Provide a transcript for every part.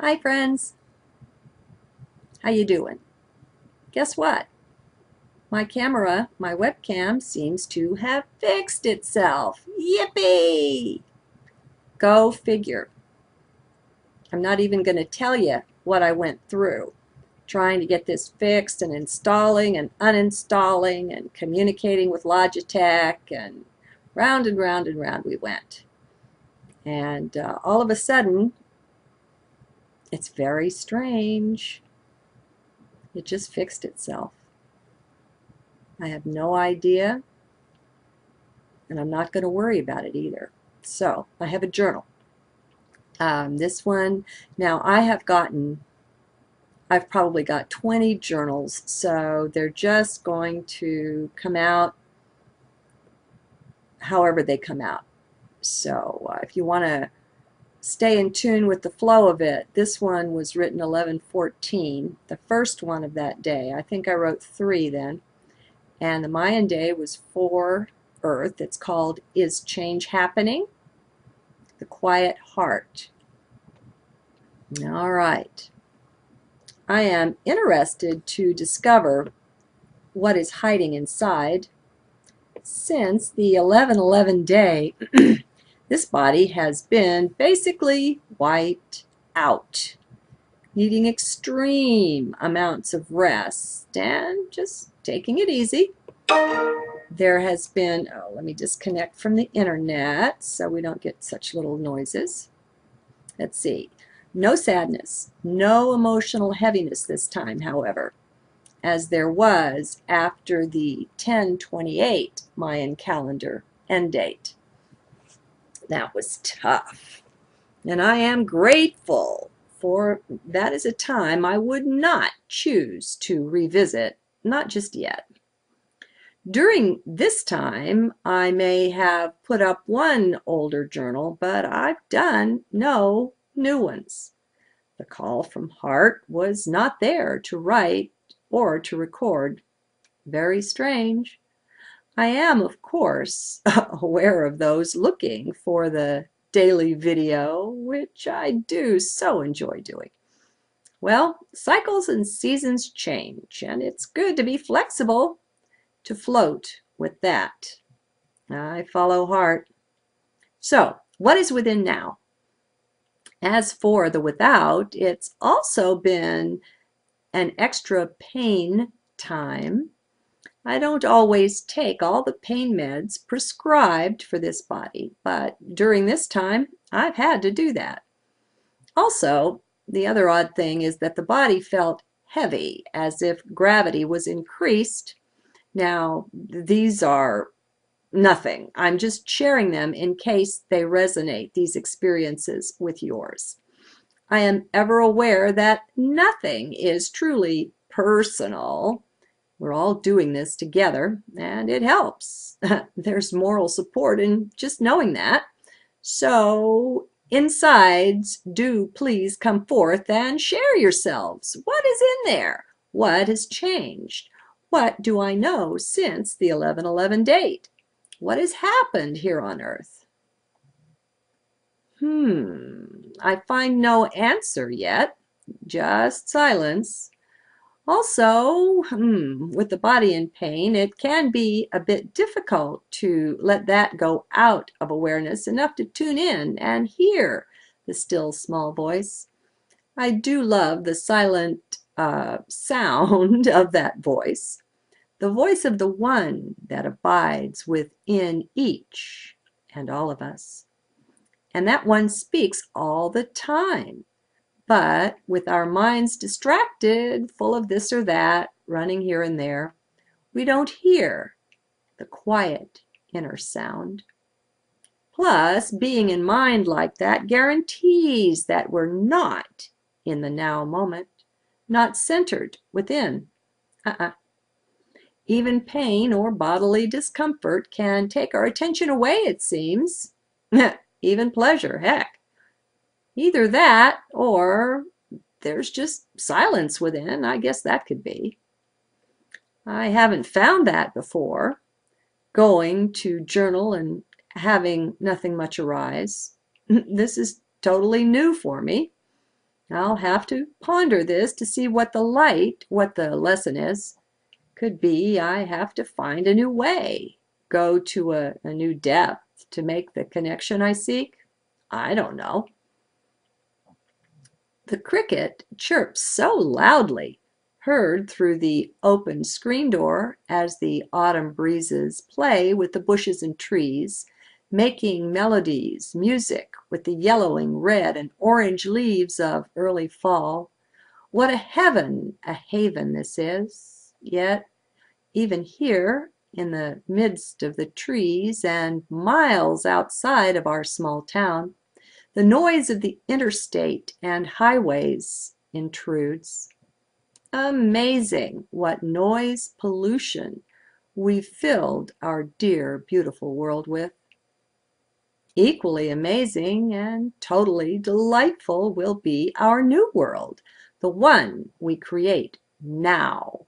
Hi friends, how you doing? Guess what? My webcam seems to have fixed itself. Yippee! Go figure. I'm not even going to tell you what I went through trying to get this fixed and installing and uninstalling and communicating with Logitech, and round and round and round we went. And all of a sudden, it's very strange. It just fixed itself. I have no idea, and I'm not going to worry about it either. So I have a journal. This one, now I've probably got 20 journals, so they're just going to come out however they come out. So if you want to stay in tune with the flow of it, this one was written 11/14, the first one of that day. I think I wrote 3 then. And the Mayan day was for Earth. It's called Is Change Happening? The Quiet Heart. All right. I am interested to discover what is hiding inside. Since the 11/11 day, this body has been basically wiped out, needing extreme amounts of rest and just taking it easy. There has been, let me disconnect from the internet so we don't get such little noises. Let's see. No sadness, no emotional heaviness this time, however, as there was after the 10/28 Mayan calendar end date. That was tough. And I am grateful, for that is a time I would not choose to revisit, not just yet. During this time, I may have put up one older journal, but I've done no new ones. The call from heart was not there to write or to record. Very strange. I am, of course, aware of those looking for the daily video, which I do so enjoy doing. Well, cycles and seasons change, and it's good to be flexible, to float with that. I follow heart. So, what is within now? As for the without, it's also been an extra pain time. I don't always take all the pain meds prescribed for this body, but during this time, I've had to do that. Also, the other odd thing is that the body felt heavy, as if gravity was increased. Now, these are nothing. I'm just sharing them in case they resonate, these experiences, with yours. I am ever aware that nothing is truly personal. We're all doing this together, and it helps. There's moral support in just knowing that. So, insides, do please come forth and share yourselves. What is in there? What has changed? What do I know since the 11/11 date? What has happened here on Earth? I find no answer yet, just silence. Also, with the body in pain, it can be a bit difficult to let that go out of awareness enough to tune in and hear the still small voice. I do love the silent sound of that voice, the voice of the one that abides within each and all of us. And that one speaks all the time. But with our minds distracted, full of this or that, running here and there, we don't hear the quiet inner sound. Plus, being in mind like that guarantees that we're not in the now moment, not centered within. Even pain or bodily discomfort can take our attention away, it seems. Even pleasure, heck. Either that, or there's just silence within. I guess that could be. I haven't found that before, going to journal and having nothing much arise. This is totally new for me. I'll have to ponder this to see what the lesson is. Could be I have to find a new way, go to a new depth to make the connection I seek. I don't know. The cricket chirps so loudly, heard through the open screen door as the autumn breezes play with the bushes and trees, making melodies, music with the yellowing red and orange leaves of early fall. What a heaven, a haven this is! Yet, even here, in the midst of the trees and miles outside of our small town, the noise of the interstate and highways intrudes. Amazing what noise pollution we've filled our dear, beautiful world with. Equally amazing and totally delightful will be our new world, the one we create now.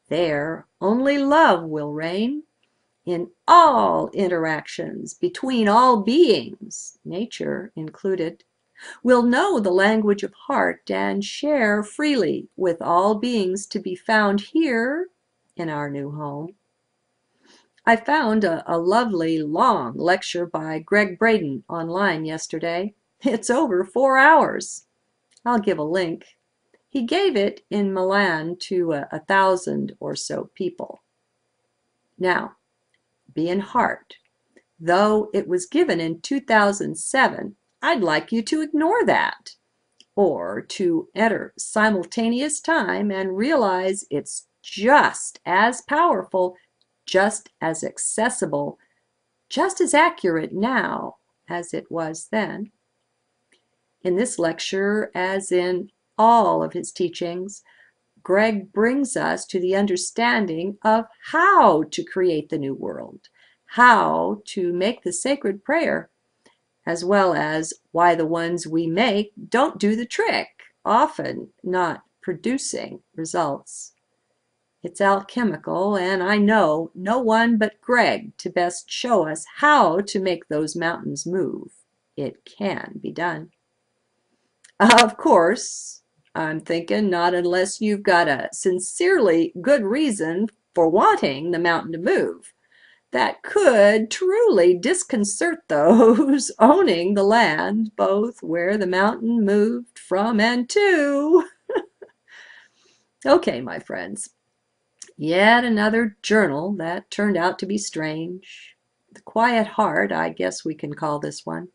There only love will reign in all interactions between all beings, nature included. We'll know the language of heart and share freely with all beings to be found here in our new home. I found a lovely long lecture by Gregg Braden online yesterday. It's over 4 hours. I'll give a link. He gave it in Milan to 1,000 or so people. Now, be in heart. Though it was given in 2007, I'd like you to ignore that, or to enter simultaneous time and realize it's just as powerful, just as accessible, just as accurate now as it was then. In this lecture, as in all of his teachings, Gregg brings us to the understanding of how to create the new world, how to make the sacred prayer, as well as why the ones we make don't do the trick, often not producing results. It's alchemical, and I know no one but Gregg to best show us how to make those mountains move. It can be done. Of course, I'm thinking not unless you've got a sincerely good reason for wanting the mountain to move. That could truly disconcert those owning the land, both where the mountain moved from and to. Okay, my friends, yet another journal that turned out to be strange. The quiet heart, I guess we can call this one.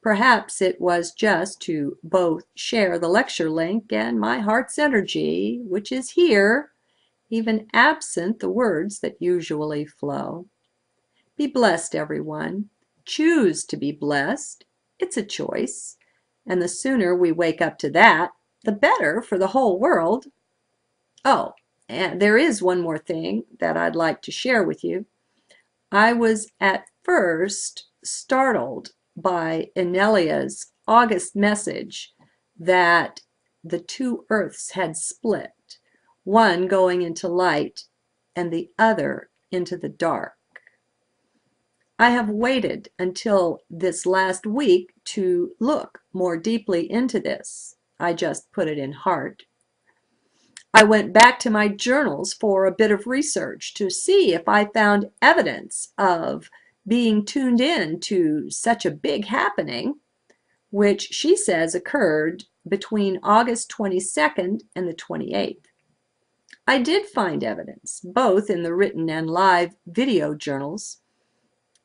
Perhaps it was just to both share the lecture link and my heart's energy, which is here, even absent the words that usually flow. Be blessed, everyone. Choose to be blessed. It's a choice. And the sooner we wake up to that, the better for the whole world. Oh, and there is one more thing that I'd like to share with you. I was at first startled by Enelia's August message that the two earths had split, one going into light and the other into the dark. I have waited until this last week to look more deeply into this. I just put it in heart. I went back to my journals for a bit of research to see if I found evidence of being tuned in to such a big happening, which she says occurred between August 22nd and the 28th. I did find evidence, both in the written and live video journals.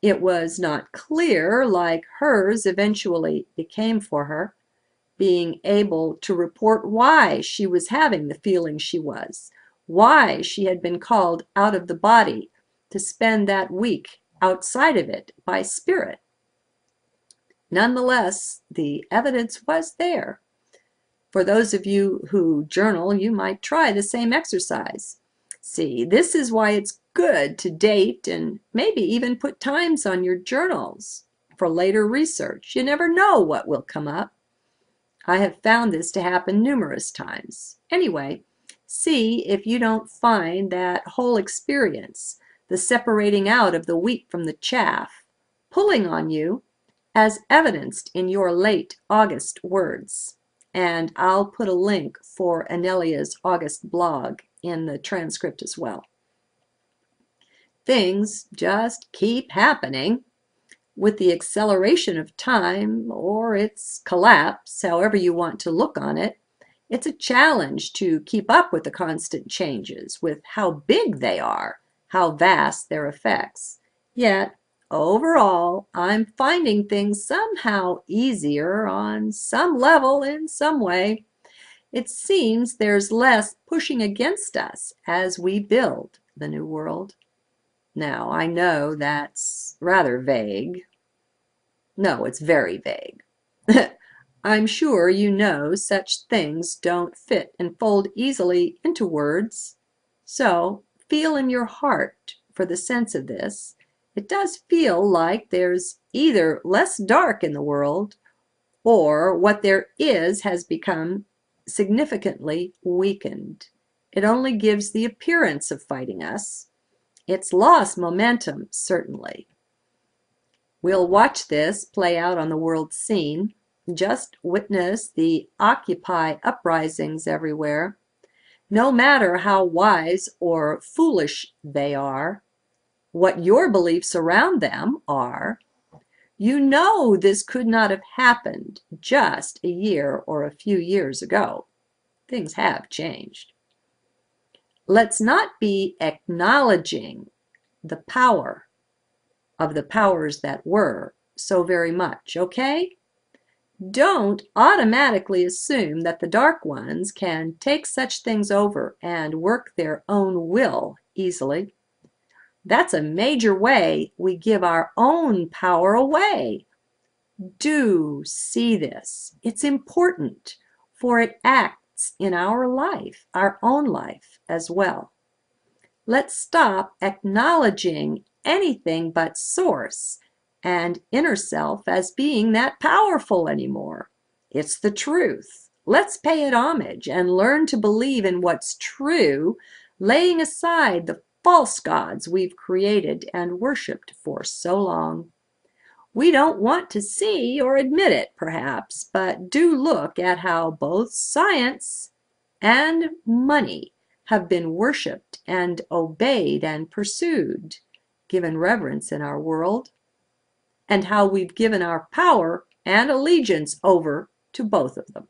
It was not clear, like hers eventually became for her, being able to report why she was having the feeling she was, why she had been called out of the body to spend that week outside of it by spirit. Nonetheless, the evidence was there. For those of you who journal, you might try the same exercise. See, this is why it's good to date and maybe even put times on your journals for later research. You never know what will come up. I have found this to happen numerous times. Anyway, see if you don't find that whole experience, the separating out of the wheat from the chaff, pulling on you as evidenced in your late August words. And I'll put a link for Anelia's August blog in the transcript as well. Things just keep happening. With the acceleration of time, or its collapse, however you want to look on it, it's a challenge to keep up with the constant changes, with how big they are, how vast their effects. Yet, overall, I'm finding things somehow easier on some level in some way. It seems there's less pushing against us as we build the new world. Now, I know that's rather vague. No, it's very vague. I'm sure you know such things don't fit and fold easily into words. So feel in your heart for the sense of this. It does feel like there's either less dark in the world, or what there is has become significantly weakened. It only gives the appearance of fighting us. It's lost momentum, certainly. We'll watch this play out on the world scene. Just witness the Occupy uprisings everywhere. No matter how wise or foolish they are, what your beliefs around them are, you know this could not have happened just a year or a few years ago. Things have changed. Let's not be acknowledging the power of the powers that were so very much, okay? Don't automatically assume that the dark ones can take such things over and work their own will easily. That's a major way we give our own power away. Do see this. It's important, for it acts in our life, our own life as well. Let's stop acknowledging anything but Source and inner self as being that powerful anymore. It's the truth. Let's pay it homage and learn to believe in what's true, laying aside the false gods we've created and worshipped for so long. We don't want to see or admit it, perhaps, but do look at how both science and money have been worshipped and obeyed and pursued, given reverence in our world, and how we've given our power and allegiance over to both of them.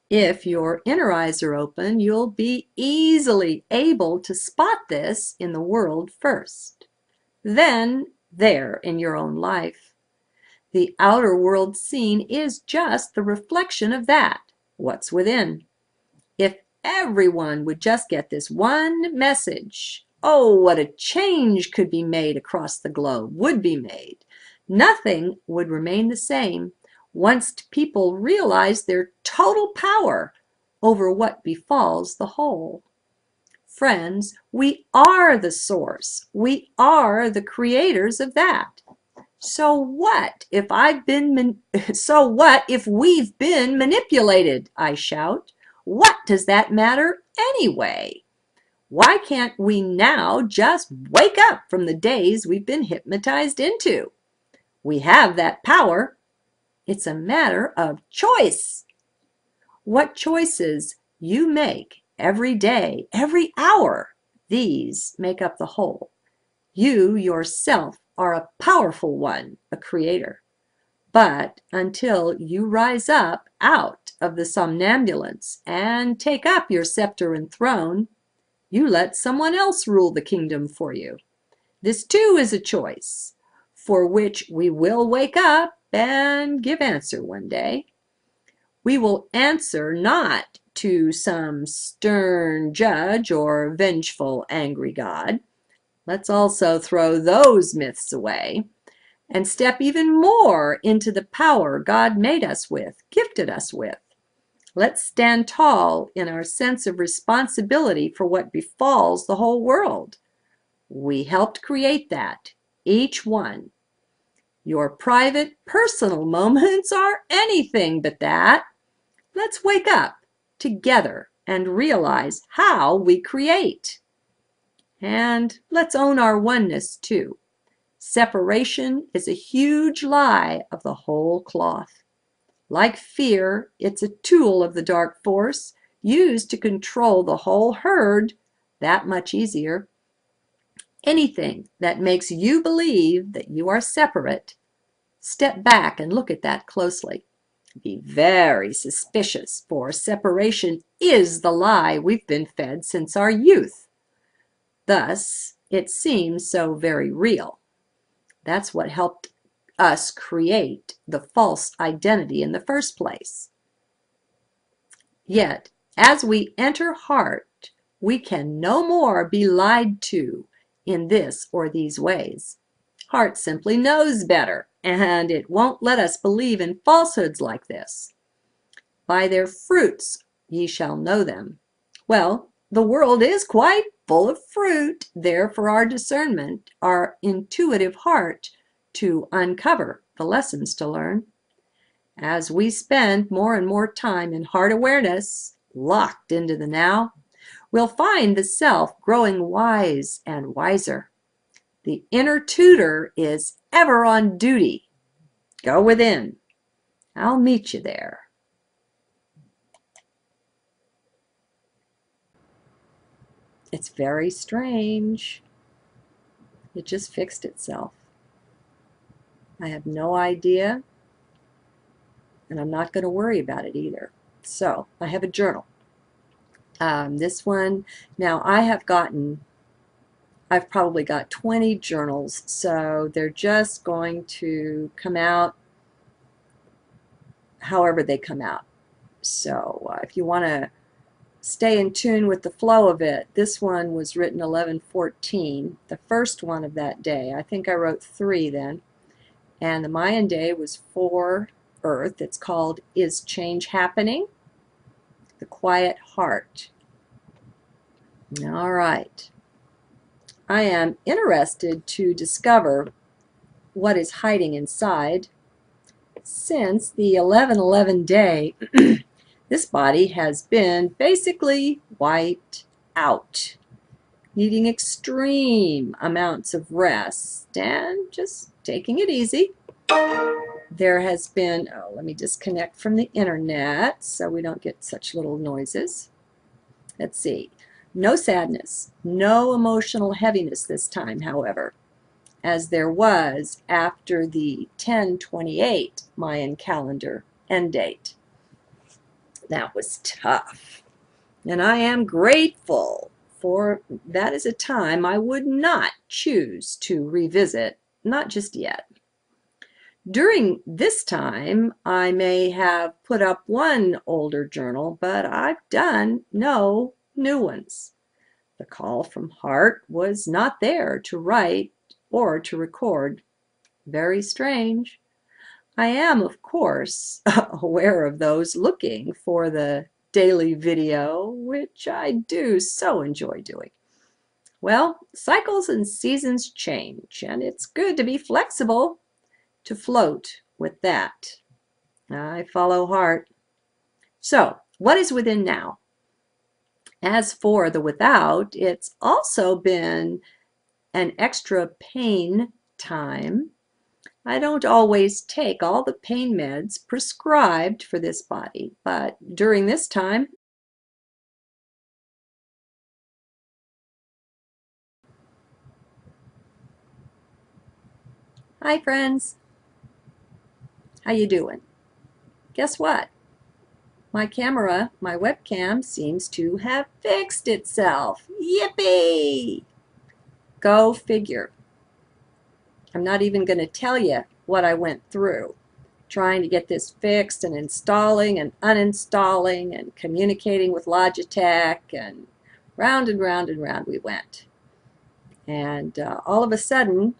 If your inner eyes are open, you'll be easily able to spot this in the world first, then there in your own life. The outer world scene is just the reflection of that, what's within. If everyone would just get this one message, oh, what a change could be made across the globe, would be made. Nothing would remain the same once people realize their total power over what befalls the whole. Friends, we are the source. We are the creators of that. So what if we've been manipulated? I shout. What does that matter anyway? Why can't we now just wake up from the days we've been hypnotized into? We have that power. It's a matter of choice. What choices you make every day, every hour, these make up the whole. You yourself are a powerful one, a creator. But until you rise up out of the somnambulance and take up your scepter and throne, you let someone else rule the kingdom for you. This too is a choice, for which we will wake up and give answer one day. We will answer not to some stern judge or vengeful, angry God. Let's also throw those myths away and step even more into the power God made us with, gifted us with. Let's stand tall in our sense of responsibility for what befalls the whole world. We helped create that, each one. Your private, personal moments are anything but that. Let's wake up together and realize how we create. And let's own our oneness too. Separation is a huge lie of the whole cloth. Like fear, it's a tool of the dark force used to control the whole herd that much easier. Anything that makes you believe that you are separate, step back and look at that closely. Be very suspicious, for separation is the lie we've been fed since our youth. Thus, it seems so very real. That's what helped us create the false identity in the first place. Yet, as we enter heart, we can no more be lied to in this or these ways. Heart simply knows better, and it won't let us believe in falsehoods like this. By their fruits ye shall know them. Well, the world is quite full of fruit there for our discernment, our intuitive heart, to uncover the lessons to learn. As we spend more and more time in heart awareness, locked into the now, we'll find the self growing wise and wiser. The inner tutor is ever on duty. Go within. I'll meet you there. It's very strange. It just fixed itself. I have no idea, and I'm not going to worry about it either. So I have a journal. This one, now I've probably got 20 journals, so they're just going to come out however they come out. So if you want to stay in tune with the flow of it, this one was written 11/14, the first one of that day. I think I wrote 3 then. And the Mayan day was 4 Earth. It's called Is Change Happening? The Quiet Heart. All right. I am interested to discover what is hiding inside. Since the 11/11 day, this body has been basically wiped out, needing extreme amounts of rest and just taking it easy. There has been, let me disconnect from the internet so we don't get such little noises. Let's see. No sadness, no emotional heaviness this time, however, as there was after the 10/28 Mayan calendar end date. That was tough. And I am grateful, for that is a time I would not choose to revisit, not just yet. During this time, I may have put up one older journal, but I've done no new ones. The call from heart was not there to write or to record. Very strange. I am, of course, aware of those looking for the daily video, which I do so enjoy doing. Well, cycles and seasons change, and it's good to be flexible, to float with that. I follow heart. So, what is within now? As for the without, it's also been an extra pain time. I don't always take all the pain meds prescribed for this body, but during this time, hi friends, how you doing? Guess what? My camera, my webcam, seems to have fixed itself. Yippee! Go figure. I'm not even going to tell you what I went through, trying to get this fixed and installing and uninstalling and communicating with Logitech, and round and round and round we went. And all of a sudden,